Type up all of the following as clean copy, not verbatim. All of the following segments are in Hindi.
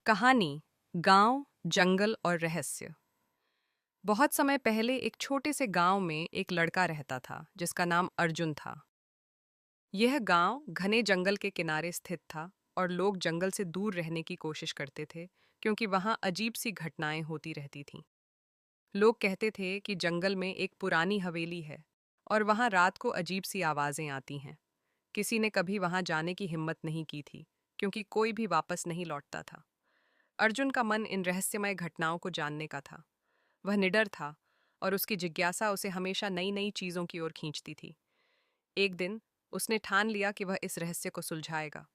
कहानी गांव, जंगल और रहस्य। बहुत समय पहले एक छोटे से गांव में एक लड़का रहता था जिसका नाम अर्जुन था। यह गांव घने जंगल के किनारे स्थित था और लोग जंगल से दूर रहने की कोशिश करते थे क्योंकि वहां अजीब सी घटनाएं होती रहती थीं। लोग कहते थे कि जंगल में एक पुरानी हवेली है और वहां रात को अजीब सी आवाजें आती हैं। किसी ने कभी वहां जाने की हिम्मत नहीं की थी क्योंकि कोई भी वापस नहीं लौटता था। अर्जुन का मन इन रहस्यमय घटनाओं को जानने का था। वह निडर था और उसकी जिज्ञासा उसे हमेशा नई नई चीजों की ओर खींचती थी। एक दिन उसने ठान लिया कि वह इस रहस्य को सुलझाएगा।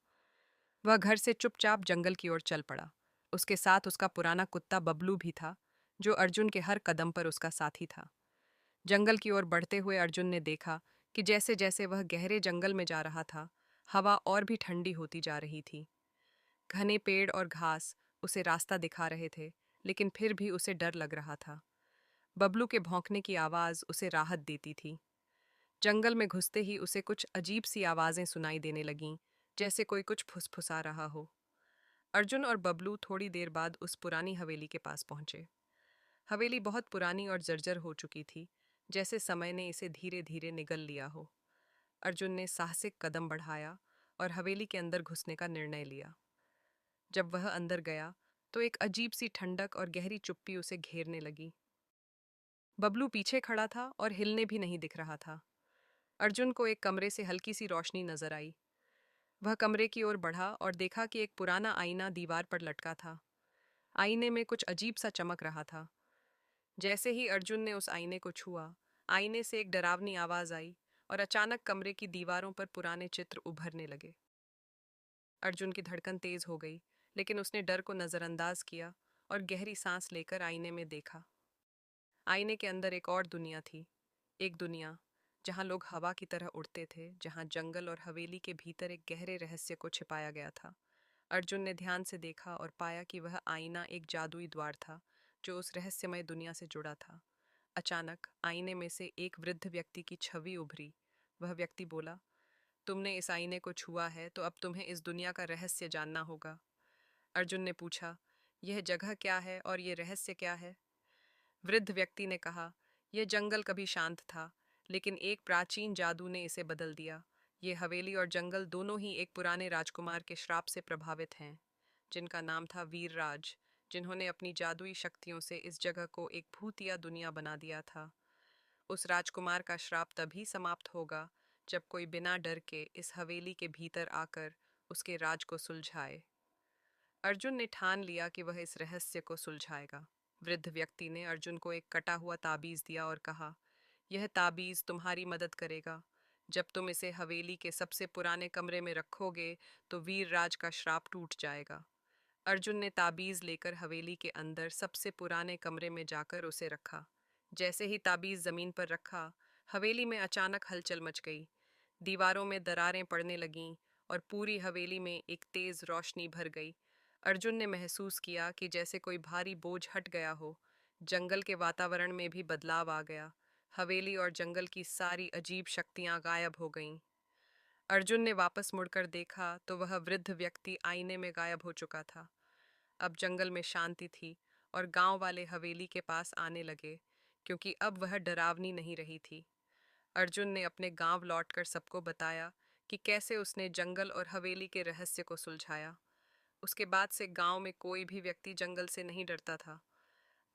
वह घर से चुपचाप जंगल की ओर चल पड़ा। उसके साथ उसका पुराना कुत्ता बबलू भी था, जो अर्जुन के हर कदम पर उसका साथी था। जंगल की ओर बढ़ते हुए अर्जुन ने देखा कि जैसे जैसे वह गहरे जंगल में जा रहा था, हवा और भी ठंडी होती जा रही थी। घने पेड़ और घास उसे रास्ता दिखा रहे थे, लेकिन फिर भी उसे डर लग रहा था। बबलू के भौंकने की आवाज उसे राहत देती थी। जंगल में घुसते ही उसे कुछ अजीब सी आवाजें सुनाई देने लगीं, जैसे कोई कुछ फुसफुसा रहा हो। अर्जुन और बबलू थोड़ी देर बाद उस पुरानी हवेली के पास पहुंचे। हवेली बहुत पुरानी और जर्जर हो चुकी थी, जैसे समय ने इसे धीरे धीरे निगल लिया हो। अर्जुन ने साहसिक कदम बढ़ाया और हवेली के अंदर घुसने का निर्णय लिया। जब वह अंदर गया तो एक अजीब सी ठंडक और गहरी चुप्पी उसे घेरने लगी। बबलू पीछे खड़ा था और हिलने भी नहीं दिख रहा था। अर्जुन को एक कमरे से हल्की सी रोशनी नजर आई। वह कमरे की ओर बढ़ा और देखा कि एक पुराना आईना दीवार पर लटका था। आईने में कुछ अजीब सा चमक रहा था। जैसे ही अर्जुन ने उस आईने को छुआ, आईने से एक डरावनी आवाज आई और अचानक कमरे की दीवारों पर पुराने चित्र उभरने लगे। अर्जुन की धड़कन तेज हो गई, लेकिन उसने डर को नजरअंदाज किया और गहरी सांस लेकर आईने में देखा। आईने के अंदर एक और दुनिया थी। एक दुनिया जहां लोग हवा की तरह उड़ते थे, जहां जंगल और हवेली के भीतर एक गहरे रहस्य को छिपाया गया था। अर्जुन ने ध्यान से देखा और पाया कि वह आईना एक जादुई द्वार था जो उस रहस्यमय दुनिया से जुड़ा था। अचानक आईने में से एक वृद्ध व्यक्ति की छवि उभरी। वह व्यक्ति बोला, तुमने इस आईने को छुआ है तो अब तुम्हें इस दुनिया का रहस्य जानना होगा। अर्जुन ने पूछा, यह जगह क्या है और ये रहस्य क्या है? वृद्ध व्यक्ति ने कहा, यह जंगल कभी शांत था, लेकिन एक प्राचीन जादू ने इसे बदल दिया। ये हवेली और जंगल दोनों ही एक पुराने राजकुमार के श्राप से प्रभावित हैं, जिनका नाम था वीरराज, जिन्होंने अपनी जादुई शक्तियों से इस जगह को एक भूतिया दुनिया बना दिया था। उस राजकुमार का श्राप तभी समाप्त होगा जब कोई बिना डर के इस हवेली के भीतर आकर उसके राज को सुलझाए। अर्जुन ने ठान लिया कि वह इस रहस्य को सुलझाएगा। वृद्ध व्यक्ति ने अर्जुन को एक कटा हुआ ताबीज दिया और कहा, यह ताबीज तुम्हारी मदद करेगा। जब तुम इसे हवेली के सबसे पुराने कमरे में रखोगे तो वीरराज का श्राप टूट जाएगा। अर्जुन ने ताबीज लेकर हवेली के अंदर सबसे पुराने कमरे में जाकर उसे रखा। जैसे ही ताबीज जमीन पर रखा, हवेली में अचानक हलचल मच गई। दीवारों में दरारें पड़ने लगीं और पूरी हवेली में एक तेज रोशनी भर गई। अर्जुन ने महसूस किया कि जैसे कोई भारी बोझ हट गया हो। जंगल के वातावरण में भी बदलाव आ गया। हवेली और जंगल की सारी अजीब शक्तियां गायब हो गईं। अर्जुन ने वापस मुड़कर देखा तो वह वृद्ध व्यक्ति आईने में गायब हो चुका था। अब जंगल में शांति थी और गांव वाले हवेली के पास आने लगे, क्योंकि अब वह डरावनी नहीं रही थी। अर्जुन ने अपने गांव लौटकर सबको बताया कि कैसे उसने जंगल और हवेली के रहस्य को सुलझाया। उसके बाद से गांव में कोई भी व्यक्ति जंगल से नहीं डरता था।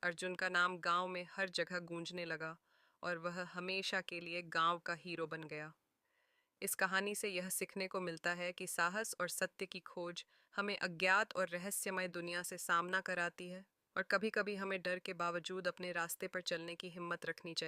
अर्जुन का नाम गांव में हर जगह गूंजने लगा और वह हमेशा के लिए गांव का हीरो बन गया। इस कहानी से यह सीखने को मिलता है कि साहस और सत्य की खोज हमें अज्ञात और रहस्यमय दुनिया से सामना कराती है, और कभी-कभी हमें डर के बावजूद अपने रास्ते पर चलने की हिम्मत रखनी चाहिए।